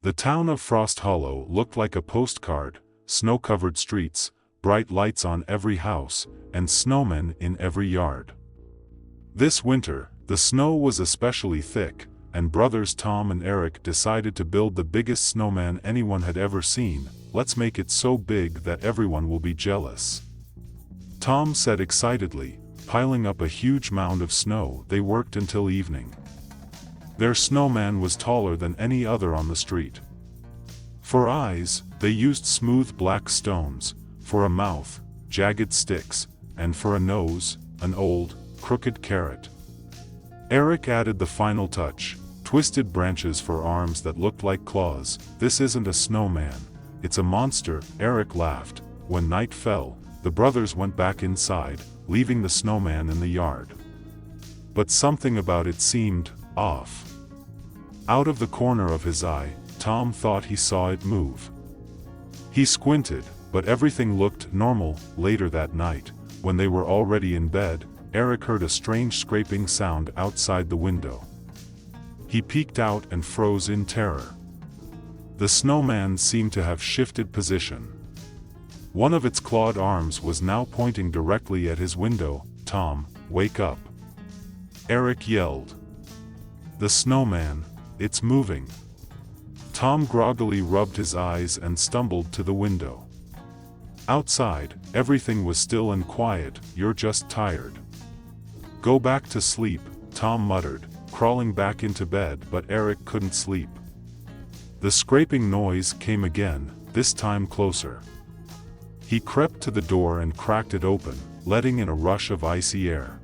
The town of Frost Hollow looked like a postcard: snow-covered streets, bright lights on every house, and snowmen in every yard. This winter, the snow was especially thick, and brothers Tom and Eric decided to build the biggest snowman anyone had ever seen. "Let's make it so big that everyone will be jealous," Tom said excitedly. Piling up a huge mound of snow, they worked until evening. Their snowman was taller than any other on the street. For eyes, they used smooth black stones; for a mouth, jagged sticks; and for a nose, an old, crooked carrot. Eric added the final touch: twisted branches for arms that looked like claws. "This isn't a snowman, it's a monster," Eric laughed. When night fell, the brothers went back inside, leaving the snowman in the yard. But something about it seemed off. Out of the corner of his eye, Tom thought he saw it move. He squinted, but everything looked normal. Later that night, when they were already in bed, Eric heard a strange scraping sound outside the window. He peeked out and froze in terror. The snowman seemed to have shifted position. One of its clawed arms was now pointing directly at his window. "Tom, wake up!" Eric yelled. "The snowman, it's moving!" Tom groggily rubbed his eyes and stumbled to the window. Outside, everything was still and quiet. "You're just tired. Go back to sleep," Tom muttered, crawling back into bed, but Eric couldn't sleep. The scraping noise came again, this time closer. He crept to the door and cracked it open, letting in a rush of icy air.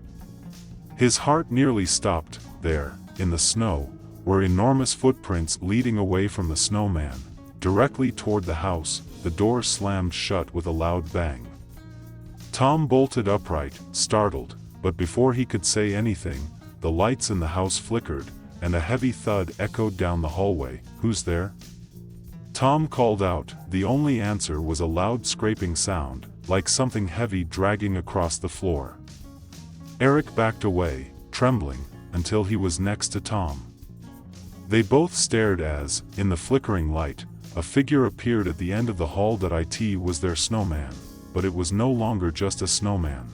His heart nearly stopped. There, in the snow, were enormous footprints leading away from the snowman, directly toward the house. The door slammed shut with a loud bang. Tom bolted upright, startled, but before he could say anything, the lights in the house flickered, and a heavy thud echoed down the hallway. "Who's there?" Tom called out. The only answer was a loud scraping sound, like something heavy dragging across the floor. Eric backed away, trembling, until he was next to Tom. They both stared as, in the flickering light, a figure appeared at the end of the hall. That it was their snowman, but it was no longer just a snowman.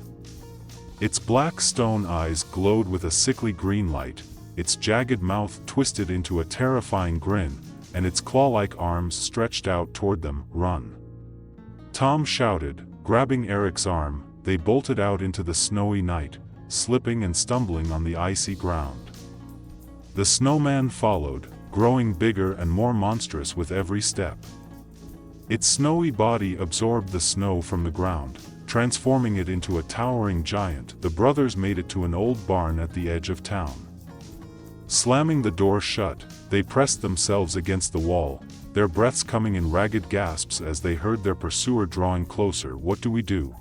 Its black stone eyes glowed with a sickly green light, its jagged mouth twisted into a terrifying grin, and its claw-like arms stretched out toward them. "Run!" Tom shouted, grabbing Eric's arm. They bolted out into the snowy night, slipping and stumbling on the icy ground. The snowman followed, growing bigger and more monstrous with every step. Its snowy body absorbed the snow from the ground, transforming it into a towering giant. The brothers made it to an old barn at the edge of town. Slamming the door shut, they pressed themselves against the wall, their breaths coming in ragged gasps as they heard their pursuer drawing closer. "What do we do?"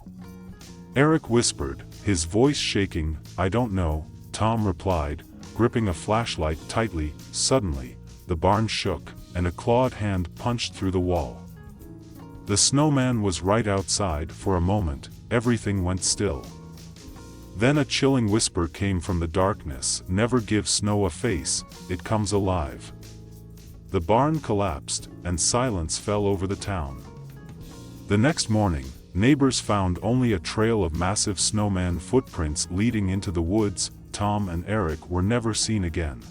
Eric whispered, his voice shaking. "I don't know," Tom replied, gripping a flashlight tightly. Suddenly, the barn shook, and a clawed hand punched through the wall. The snowman was right outside. For a moment, everything went still. Then a chilling whisper came from the darkness. "Never give snow a face, it comes alive." The barn collapsed, and silence fell over the town. The next morning, neighbors found only a trail of massive snowman footprints leading into the woods. Tom and Eric were never seen again.